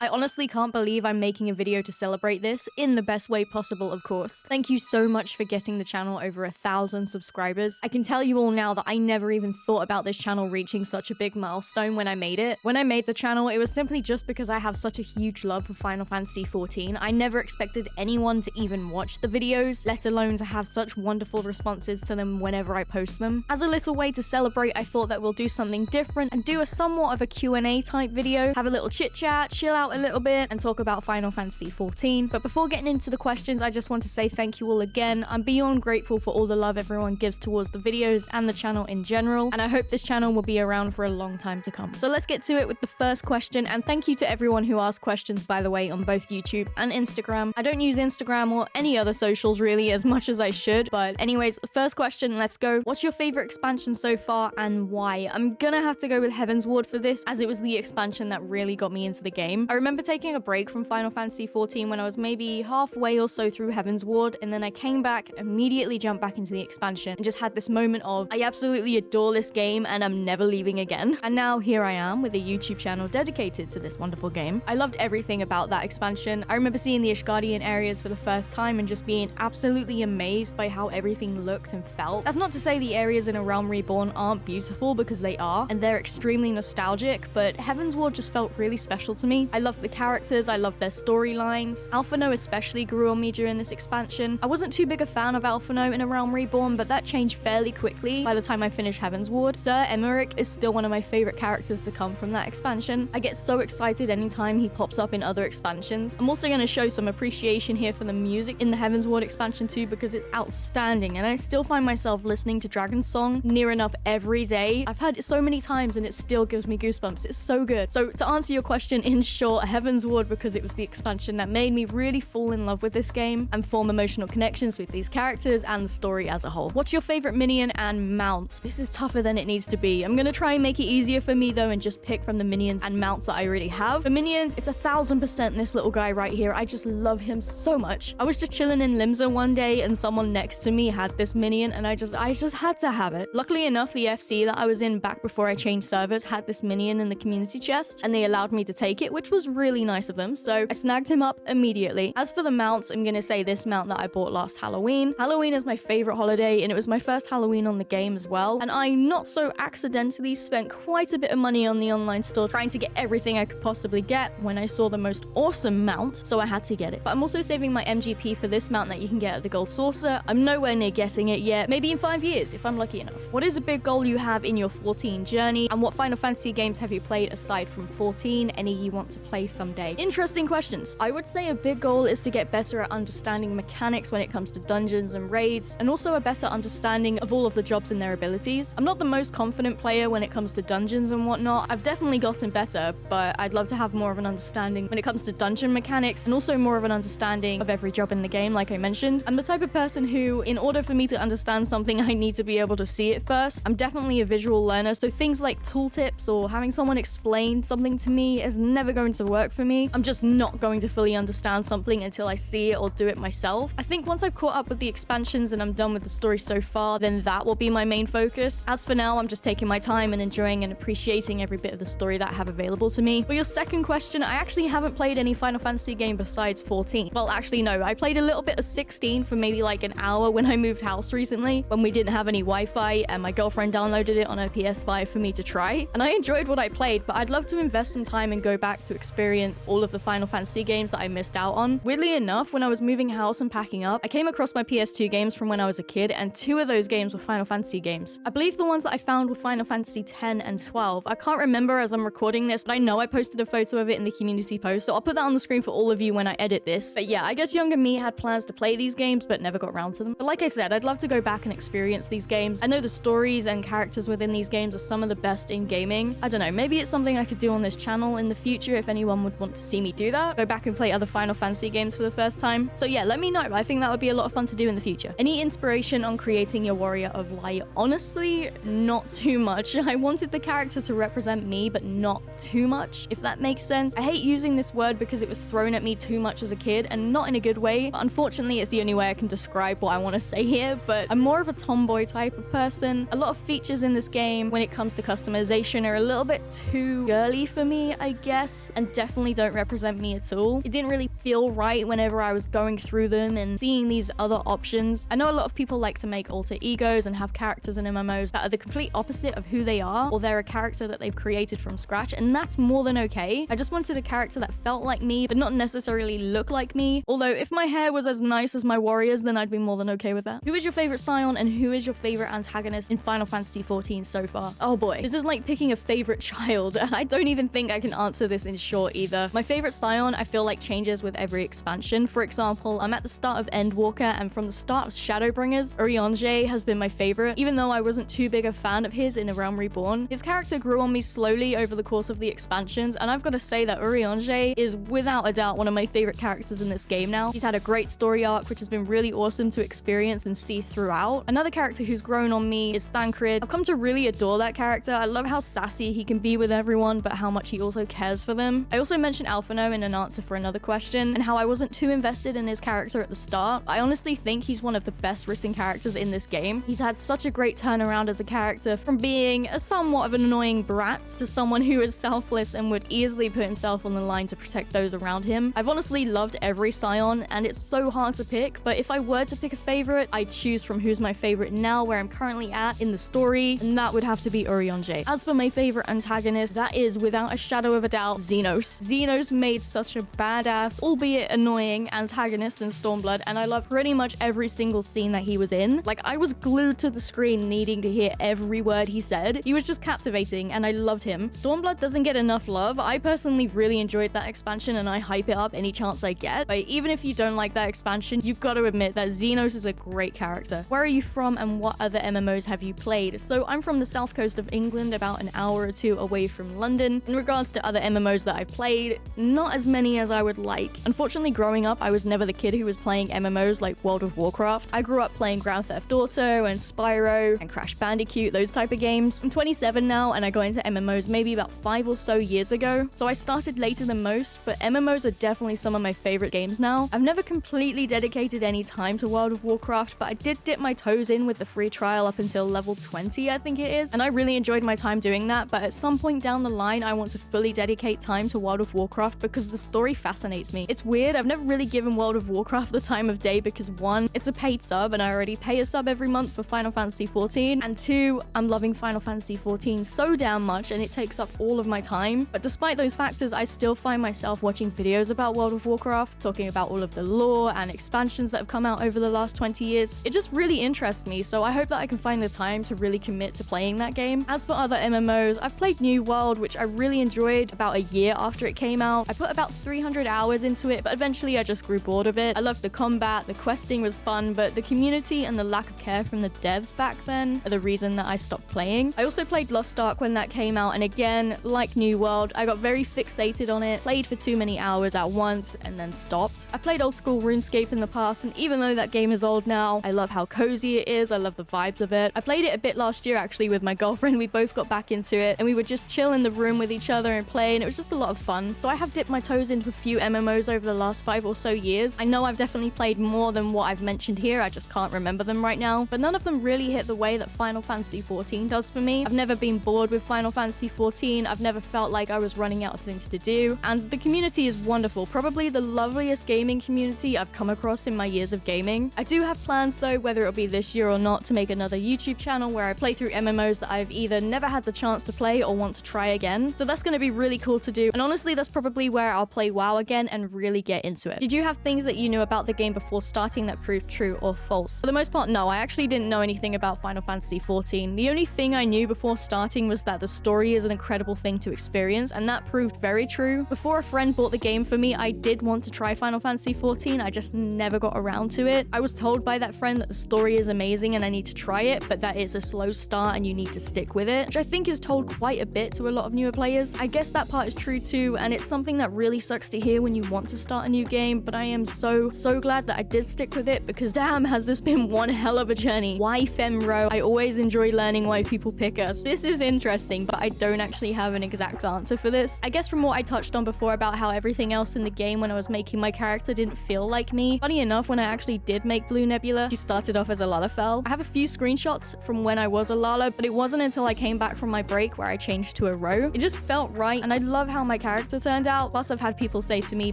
I honestly can't believe I'm making a video to celebrate this, in the best way possible, of course. Thank you so much for getting the channel over 1,000 subscribers. I can tell you all now that I never even thought about this channel reaching such a big milestone when I made it. When I made the channel, it was simply just because I have such a huge love for Final Fantasy XIV. I never expected anyone to even watch the videos, let alone to have such wonderful responses to them whenever I post them. As a little way to celebrate, I thought that we'll do something different and do a somewhat of a Q&A type video, have a little chit chat, chill out a little bit, and talk about Final Fantasy XIV. But before getting into the questions, I just want to say thank you all again. I'm beyond grateful for all the love everyone gives towards the videos and the channel in general, and I hope this channel will be around for a long time to come. So let's get to it with the first question, and thank you to everyone who asked questions, by the way, on both YouTube and Instagram. I don't use Instagram or any other socials really as much as I should, but anyways, the first question, let's go. What's your favorite expansion so far and why? I'm gonna have to go with Heaven's Ward for this, as it was the expansion that really got me into the game. I remember taking a break from Final Fantasy XIV when I was maybe halfway or so through Heaven's Ward, and then I came back, immediately jumped back into the expansion, and just had this moment of, I absolutely adore this game and I'm never leaving again. And now here I am with a YouTube channel dedicated to this wonderful game. I loved everything about that expansion. I remember seeing the Ishgardian areas for the first time and just being absolutely amazed by how everything looked and felt. That's not to say the areas in A Realm Reborn aren't beautiful, because they are, and they're extremely nostalgic, but Heaven's Ward just felt really special to me. I loved the characters, I loved their storylines. Alphinaud especially grew on me during this expansion. I wasn't too big a fan of Alphinaud in A Realm Reborn, but that changed fairly quickly by the time I finished Heaven's Ward. Sir Emmerich is still one of my favorite characters to come from that expansion. I get so excited anytime he pops up in other expansions. I'm also going to show some appreciation here for the music in the Heaven's Ward expansion too, because it's outstanding, and I still find myself listening to Dragon's Song near enough every day. I've heard it so many times and it still gives me goosebumps. It's so good. So to answer your question, in short, Heaven's Ward, because it was the expansion that made me really fall in love with this game and form emotional connections with these characters and the story as a whole. What's your favorite minion and mount? This is tougher than it needs to be. I'm gonna try and make it easier for me though and just pick from the minions and mounts that I already have. For minions, it's 1,000% this little guy right here. I just love him so much. I was just chilling in Limsa one day and someone next to me had this minion and I just had to have it. Luckily enough, the FC that I was in back before I changed servers had this minion in the community chest and they allowed me to take it, which was really nice of them, so I snagged him up immediately. As for the mounts, I'm gonna say this mount that I bought last Halloween. Halloween is my favorite holiday and it was my first Halloween on the game as well, and I not so accidentally spent quite a bit of money on the online store trying to get everything I could possibly get when I saw the most awesome mount, so I had to get it. But I'm also saving my MGP for this mount that you can get at the Gold Saucer. I'm nowhere near getting it yet, maybe in 5 years if I'm lucky enough. What is a big goal you have in your 14 journey, and what Final Fantasy games have you played aside from 14? Any you want to play someday? Interesting questions. I would say a big goal is to get better at understanding mechanics when it comes to dungeons and raids, and also a better understanding of all of the jobs and their abilities. I'm not the most confident player when it comes to dungeons and whatnot. I've definitely gotten better, but I'd love to have more of an understanding when it comes to dungeon mechanics, and also more of an understanding of every job in the game, like I mentioned. I'm the type of person who, in order for me to understand something, I need to be able to see it first. I'm definitely a visual learner, so things like tooltips or having someone explain something to me is never going to work for me. I'm just not going to fully understand something until I see it or do it myself. I think once I've caught up with the expansions and I'm done with the story so far, then that will be my main focus. As for now, I'm just taking my time and enjoying and appreciating every bit of the story that I have available to me. For your second question, I actually haven't played any Final Fantasy game besides 14. Well, actually no, I played a little bit of 16 for maybe like an hour when I moved house recently, when we didn't have any Wi-Fi, and my girlfriend downloaded it on her PS5 for me to try, and I enjoyed what I played, but I'd love to invest some time and go back to experience all of the Final Fantasy games that I missed out on. Weirdly enough, when I was moving house and packing up, I came across my PS2 games from when I was a kid, and 2 of those games were Final Fantasy games. I believe the ones that I found were Final Fantasy X and 12. I can't remember as I'm recording this, but I know I posted a photo of it in the community post, so I'll put that on the screen for all of you when I edit this. But yeah, I guess younger me had plans to play these games, but never got around to them. But like I said, I'd love to go back and experience these games. I know the stories and characters within these games are some of the best in gaming. I don't know, maybe it's something I could do on this channel in the future if anyone would want to see me do that. Go back and play other Final Fantasy games for the first time. So yeah, let me know. I think that would be a lot of fun to do in the future. Any inspiration on creating your Warrior of Light? Honestly, not too much. I wanted the character to represent me, but not too much, if that makes sense. I hate using this word because it was thrown at me too much as a kid, and not in a good way, but unfortunately it's the only way I can describe what I want to say here. But I'm more of a tomboy type of person. A lot of features in this game when it comes to customization are a little bit too girly for me, I guess, and and definitely don't represent me at all. It didn't really feel right whenever I was going through them and seeing these other options. I know a lot of people like to make alter egos and have characters in MMOs that are the complete opposite of who they are, or they're a character that they've created from scratch, and that's more than okay. I just wanted a character that felt like me, but not necessarily look like me. Although if my hair was as nice as my warrior's, then I'd be more than okay with that. Who is your favorite Scion and who is your favorite antagonist in Final Fantasy XIV so far? Oh boy, this is like picking a favorite child. I don't even think I can answer this in short either. My favorite Scion I feel like changes with every expansion. For example, I'm at the start of Endwalker, and from the start of Shadowbringers, Urianger has been my favorite, even though I wasn't too big a fan of his in The Realm Reborn. His character grew on me slowly over the course of the expansions, and I've got to say that Urianger is without a doubt one of my favorite characters in this game now. He's had a great story arc, which has been really awesome to experience and see throughout. Another character who's grown on me is Thancred. I've come to really adore that character. I love how sassy he can be with everyone, but how much he also cares for them. I also mentioned Alphino in an answer for another question, and how I wasn't too invested in his character at the start. I honestly think he's one of the best written characters in this game. He's had such a great turnaround as a character, from being a somewhat of an annoying brat to someone who is selfless and would easily put himself on the line to protect those around him. I've honestly loved every Scion, and it's so hard to pick, but if I were to pick a favorite, I'd choose from who's my favorite now, where I'm currently at in the story, and that would have to be Urianger. As for my favorite antagonist, that is without a shadow of a doubt Xenos. Xenos made such a badass, albeit annoying, antagonist in Stormblood, and I love pretty much every single scene that he was in. Like, I was glued to the screen needing to hear every word he said. He was just captivating, and I loved him. Stormblood doesn't get enough love. I personally really enjoyed that expansion, and I hype it up any chance I get. But even if you don't like that expansion, you've got to admit that Xenos is a great character. Where are you from, and what other MMOs have you played? So I'm from the south coast of England, about an hour or two away from London. In regards to other MMOs that I've played, not as many as I would like. Unfortunately, growing up, I was never the kid who was playing MMOs like World of Warcraft. I grew up playing Grand Theft Auto and Spyro and Crash Bandicoot, those type of games. I'm 27 now, and I got into MMOs maybe about 5 or so years ago, so I started later than most, but MMOs are definitely some of my favorite games now. I've never completely dedicated any time to World of Warcraft, but I did dip my toes in with the free trial up until level 20, I think it is, and I really enjoyed my time doing that. But at some point down the line, I want to fully dedicate time to World of Warcraft because the story fascinates me. It's weird, I've never really given World of Warcraft the time of day because 1, it's a paid sub and I already pay a sub every month for Final Fantasy XIV, and 2, I'm loving Final Fantasy XIV so damn much and it takes up all of my time. But despite those factors, I still find myself watching videos about World of Warcraft, talking about all of the lore and expansions that have come out over the last 20 years. It just really interests me, so I hope that I can find the time to really commit to playing that game. As for other MMOs, I've played New World, which I really enjoyed about a year after it came out. I put about 300 hours into it, but eventually I just grew bored of it. I loved the combat, the questing was fun, but the community and the lack of care from the devs back then are the reason that I stopped playing. I also played Lost Ark when that came out, and again, like New World, I got very fixated on it, played for too many hours at once, and then stopped. I played old school RuneScape in the past, and even though that game is old now, I love how cozy it is, I love the vibes of it. I played it a bit last year actually with my girlfriend. We both got back into it, and we would just chill in the room with each other and play, and it was just a lot of fun. So I have dipped my toes into a few MMOs over the last 5 or so years. I know I've definitely played more than what I've mentioned here, I just can't remember them right now, but none of them really hit the way that Final Fantasy XIV does for me. I've never been bored with Final Fantasy XIV, I've never felt like I was running out of things to do, and the community is wonderful, probably the loveliest gaming community I've come across in my years of gaming. I do have plans though, whether it'll be this year or not, to make another YouTube channel where I play through MMOs that I've either never had the chance to play or want to try again, so that's going to be really cool to do, and honestly that's probably where I'll play WoW again and really get into it. Did you have things that you knew about the game before starting that proved true or false? For the most part, no, I actually didn't know anything about Final Fantasy XIV. The only thing I knew before starting was that the story is an incredible thing to experience, and that proved very true. Before a friend bought the game for me, I did want to try Final Fantasy XIV, I just never got around to it. I was told by that friend that the story is amazing and I need to try it, but that it's a slow start and you need to stick with it, which I think is told quite a bit to a lot of newer players. I guess that part is true too, and it's something that really sucks to hear when you want to start a new game, but I am so glad that I did stick with it, because damn has this been one hell of a journey. Why Femro? I always enjoy learning why people pick us. This is interesting, but I don't actually have an exact answer for this. I guess from what I touched on before about how everything else in the game when I was making my character didn't feel like me. Funny enough, when I actually did make Blue Nebula, she started off as a Lalafell. I have a few screenshots from when I was a Lala, but it wasn't until I came back from my break where I changed to a Ro. It just felt right, and I love how my my character turned out. Plus, I've had people say to me,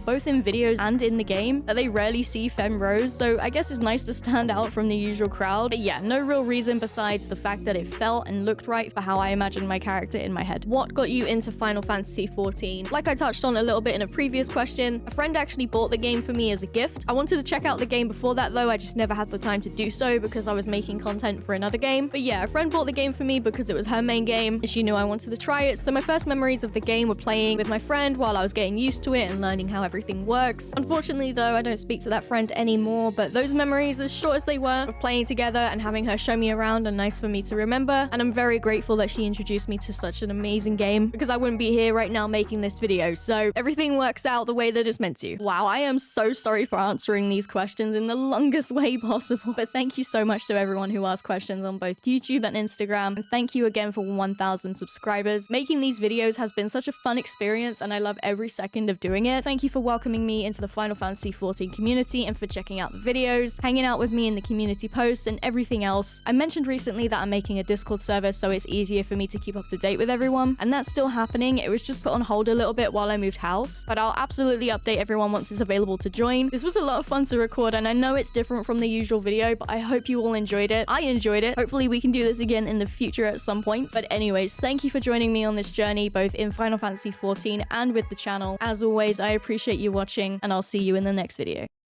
both in videos and in the game, that they rarely see femme rose, so I guess it's nice to stand out from the usual crowd. But yeah, no real reason besides the fact that it felt and looked right for how I imagined my character in my head. What got you into Final Fantasy XIV? Like I touched on a little bit in a previous question, a friend actually bought the game for me as a gift. I wanted to check out the game before that though, I just never had the time to do so because I was making content for another game. But yeah, a friend bought the game for me because it was her main game and she knew I wanted to try it. So my first memories of the game were playing with my friend while I was getting used to it and learning how everything works. Unfortunately though, I don't speak to that friend anymore, but those memories, as short as they were, of playing together and having her show me around are nice for me to remember, and I'm very grateful that she introduced me to such an amazing game because I wouldn't be here right now making this video. So everything works out the way that it's meant to. Wow, I am so sorry for answering these questions in the longest way possible, but thank you so much to everyone who asked questions on both YouTube and Instagram, and thank you again for 1,000 subscribers. Making these videos has been such a fun experience and I love every second of doing it. Thank you for welcoming me into the Final Fantasy XIV community and for checking out the videos, hanging out with me in the community posts, and everything else. I mentioned recently that I'm making a Discord server so it's easier for me to keep up to date with everyone, and that's still happening. It was just put on hold a little bit while I moved house, but I'll absolutely update everyone once it's available to join. This was a lot of fun to record and I know it's different from the usual video, but I hope you all enjoyed it. I enjoyed it. Hopefully we can do this again in the future at some point. But anyways, thank you for joining me on this journey, both in Final Fantasy XIV and with the channel. As always, I appreciate you watching and I'll see you in the next video.